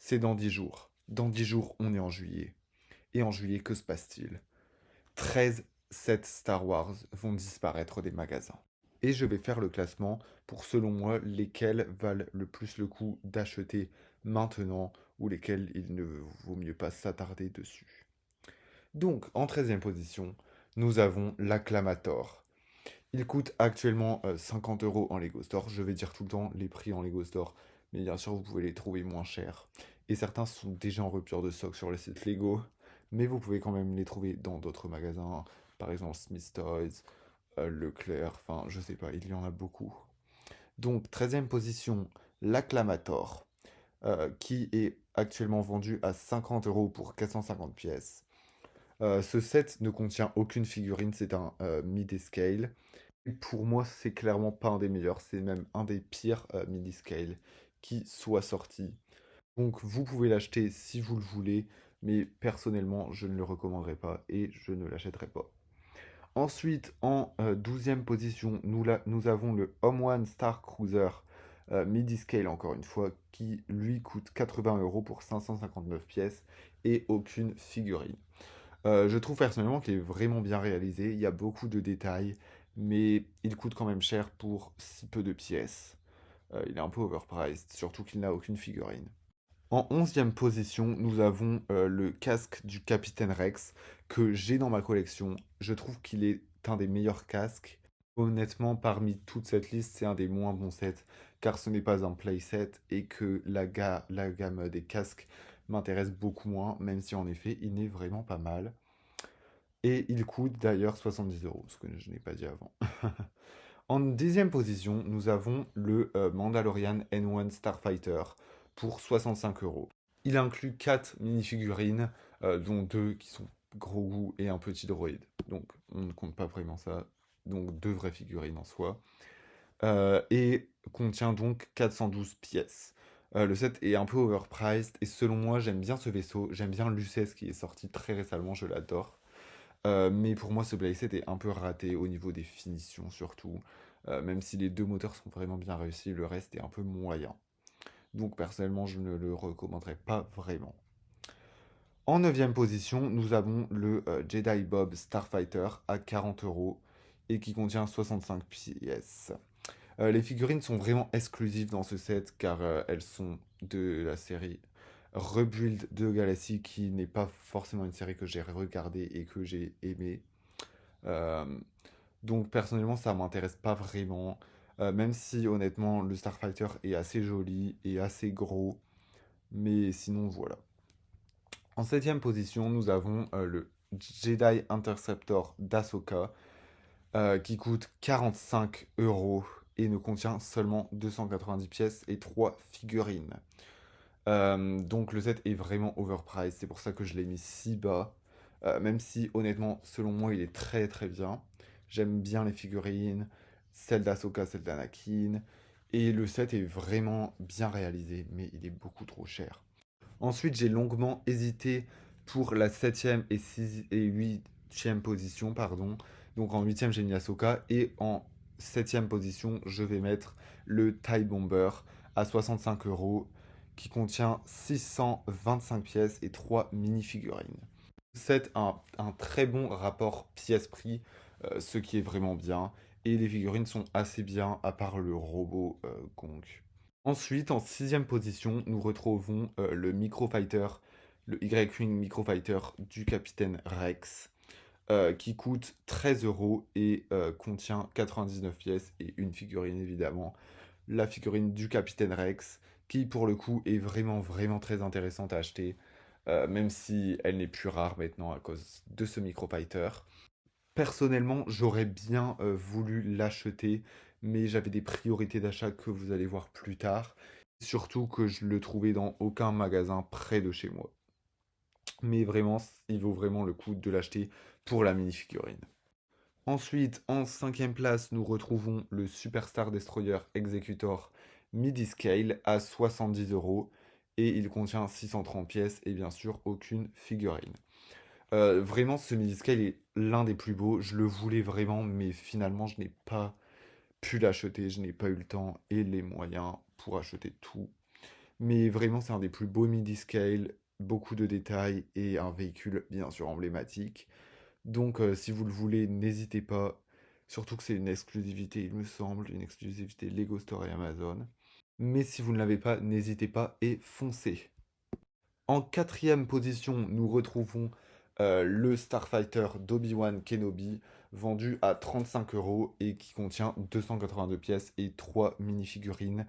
c'est dans 10 jours. Dans 10 jours, on est en juillet. Et en juillet, que se passe-t-il? 13 sets Star Wars vont disparaître des magasins. Et je vais faire le classement pour, selon moi, lesquels valent le plus le coup d'acheter maintenant ou lesquels il ne vaut mieux pas s'attarder dessus. Donc, en 13e position, nous avons l'Acclamator. Il coûte actuellement 50 euros en Lego Store. Je vais dire tout le temps les prix en Lego Store, mais bien sûr, vous pouvez les trouver moins chers. Et certains sont déjà en rupture de stock sur le site Lego, mais vous pouvez quand même les trouver dans d'autres magasins, par exemple Smith Toys, Leclerc, enfin, je sais pas, il y en a beaucoup. Donc, 13e position, l'Acclamator, qui est actuellement vendu à 50 euros pour 450 pièces. Ce set ne contient aucune figurine, c'est un mid-scale. Pour moi, c'est clairement pas un des meilleurs, c'est même un des pires midi-scale qui soit sorti. Donc vous pouvez l'acheter si vous le voulez, mais personnellement, je ne le recommanderais pas et je ne l'achèterai pas. Ensuite, en 12e position, nous avons le Home One Star Cruiser midi-scale, encore une fois, qui lui coûte 80 euros pour 559 pièces et aucune figurine. Je trouve personnellement qu'il est vraiment bien réalisé. Il y a beaucoup de détails, mais il coûte quand même cher pour si peu de pièces. Il est un peu overpriced, surtout qu'il n'a aucune figurine. En 11e position, nous avons le casque du Capitaine Rex que j'ai dans ma collection. Je trouve qu'il est un des meilleurs casques. Honnêtement, parmi toute cette liste, c'est un des moins bons sets, car ce n'est pas un playset et que la gamme des casques m'intéresse beaucoup moins, même si en effet, il est vraiment pas mal. Et il coûte d'ailleurs 70 euros, ce que je n'ai pas dit avant. En 10e position, nous avons le Mandalorian N1 Starfighter pour 65 euros. Il inclut 4 mini-figurines, dont 2 qui sont gros goût et un petit droïde. Donc on ne compte pas vraiment ça. Donc 2 vraies figurines en soi. Et contient donc 412 pièces. Le set est un peu overpriced et selon moi j'aime bien ce vaisseau. J'aime bien l'UCS qui est sorti très récemment, je l'adore. Mais pour moi, ce playset est un peu raté au niveau des finitions surtout. Même si les deux moteurs sont vraiment bien réussis, le reste est un peu moyen. Donc personnellement, je ne le recommanderais pas vraiment. En 9e position, nous avons le Jedi Bob Starfighter à 40 euros et qui contient 65 pièces. Les figurines sont vraiment exclusives dans ce set car elles sont de la série Rebuild de Galaxy qui n'est pas forcément une série que j'ai regardée et que j'ai aimée. Euh, donc personnellement, ça m'intéresse pas vraiment. Même si honnêtement, le Starfighter est assez joli et assez gros. Mais sinon, voilà. En 7e position, nous avons le Jedi Interceptor d'Ahsoka qui coûte 45 euros et ne contient seulement 290 pièces et 3 figurines. Donc le set est vraiment overpriced, c'est pour ça que je l'ai mis si bas. Même si honnêtement, selon moi, il est très très bien. J'aime bien les figurines, celle d'Ahsoka, celle d'Anakin. Et le set est vraiment bien réalisé, mais il est beaucoup trop cher. Ensuite, j'ai longuement hésité pour la 7e et 8e position, pardon. Donc en 8e, j'ai mis Ahsoka. Et en 7e position, je vais mettre le TIE Bomber à 65 euros, qui contient 625 pièces et 3 mini-figurines. C'est un très bon rapport pièce-prix, ce qui est vraiment bien. Et les figurines sont assez bien, à part le robot Gong. Ensuite, en 6e position, nous retrouvons le Microfighter, le Y-Wing Microfighter du Capitaine Rex, qui coûte 13 euros et contient 99 pièces et une figurine évidemment. La figurine du Capitaine Rex, qui pour le coup est vraiment vraiment très intéressante à acheter, même si elle n'est plus rare maintenant à cause de ce Microfighter. Personnellement, j'aurais bien voulu l'acheter, mais j'avais des priorités d'achat que vous allez voir plus tard. Surtout que je le trouvais dans aucun magasin près de chez moi. Mais vraiment, il vaut vraiment le coup de l'acheter pour la mini-figurine. Ensuite, en 5e place, nous retrouvons le Superstar Destroyer Executor Midi Scale à 70 euros. Et il contient 630 pièces et bien sûr aucune figurine. Vraiment, ce mini-scale est l'un des plus beaux. Je le voulais vraiment, mais finalement, je n'ai pas pu l'acheter. Je n'ai pas eu le temps et les moyens pour acheter tout. Mais vraiment, c'est un des plus beaux midi-scale, beaucoup de détails et un véhicule bien sûr emblématique. Donc si vous le voulez, n'hésitez pas. Surtout que c'est une exclusivité, il me semble, une exclusivité Lego Store et Amazon. Mais si vous ne l'avez pas, n'hésitez pas et foncez. En quatrième position, nous retrouvons le Starfighter d'Obi-Wan Kenobi, vendu à 35 euros et qui contient 282 pièces et 3 mini-figurines,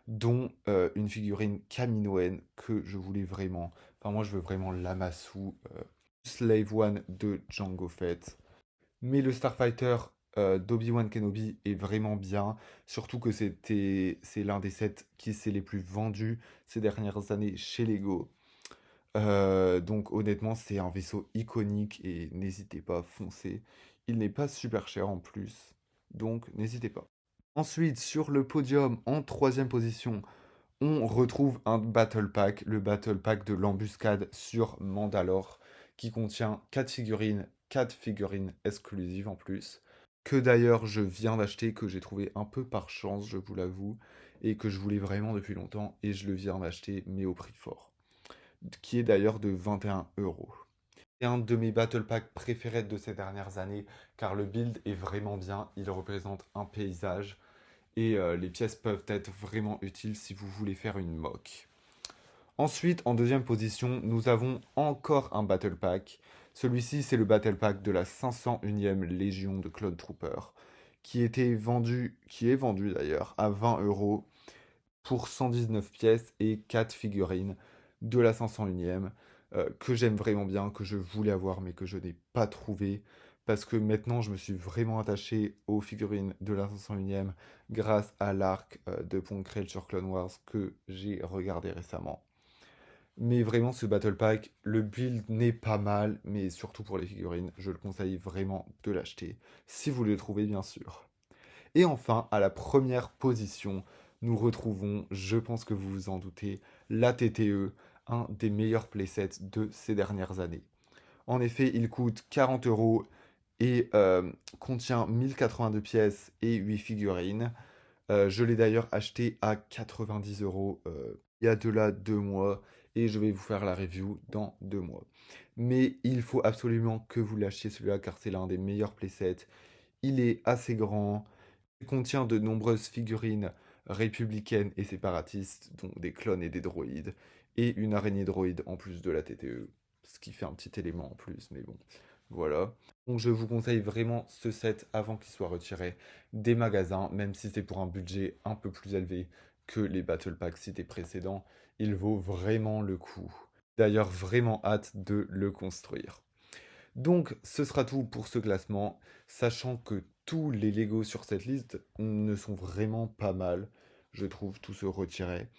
dont une figurine Kaminoen que je voulais vraiment. Enfin, moi, je veux vraiment l'Amasu Slave One de Jango Fett. Mais le Starfighter d'Obi-Wan Kenobi est vraiment bien, surtout que c'est l'un des sets qui s'est les plus vendus ces dernières années chez Lego. Donc honnêtement, c'est un vaisseau iconique et n'hésitez pas, foncez. Il n'est pas super cher en plus, donc n'hésitez pas. Ensuite, sur le podium, en troisième position, on retrouve un Battle Pack, le Battle Pack de l'embuscade sur Mandalore, qui contient 4 figurines exclusives en plus, que d'ailleurs je viens d'acheter, que j'ai trouvé un peu par chance, je vous l'avoue, et que je voulais vraiment depuis longtemps, et je le viens d'acheter, mais au prix fort, qui est d'ailleurs de 21 euros. C'est un de mes Battle Packs préférés de ces dernières années, car le build est vraiment bien, il représente un paysage, et les pièces peuvent être vraiment utiles si vous voulez faire une mock. Ensuite, en deuxième position, nous avons encore un Battle Pack. Celui-ci, c'est le Battle Pack de la 501e Légion de Clone Trooper, qui est vendu d'ailleurs à 20 euros pour 119 pièces et 4 figurines de la 501e, que j'aime vraiment bien, que je voulais avoir mais que je n'ai pas trouvé. Parce que maintenant, je me suis vraiment attaché aux figurines de la 501e grâce à l'arc de Ponkrell sur Clone Wars que j'ai regardé récemment. Mais vraiment, ce Battle Pack, le build n'est pas mal, mais surtout pour les figurines, je le conseille vraiment de l'acheter, si vous le trouvez bien sûr. Et enfin, à la première position, nous retrouvons, je pense que vous vous en doutez, la TTE, un des meilleurs playsets de ces dernières années. En effet, il coûte 40 euros et contient 1082 pièces et 8 figurines. Je l'ai d'ailleurs acheté à 90 euros il y a de là 2 mois et je vais vous faire la review dans 2 mois. Mais il faut absolument que vous l'achetiez celui-là car c'est l'un des meilleurs playsets. Il est assez grand, il contient de nombreuses figurines républicaines et séparatistes, dont des clones et des droïdes, et une araignée droïde en plus de la TTE, ce qui fait un petit élément en plus, mais bon, voilà. Donc je vous conseille vraiment ce set avant qu'il soit retiré des magasins, même si c'est pour un budget un peu plus élevé que les Battle Packs cités précédents, il vaut vraiment le coup. D'ailleurs, vraiment hâte de le construire. Donc, ce sera tout pour ce classement, sachant que tous les Lego sur cette liste ne sont vraiment pas mal, je trouve, tous se retirer.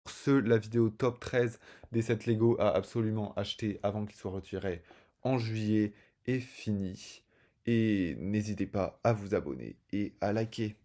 Pour ceux, la vidéo top 13 des 7 Lego à absolument acheter avant qu'ils soient retirés en juillet est finie. Et n'hésitez pas à vous abonner et à liker.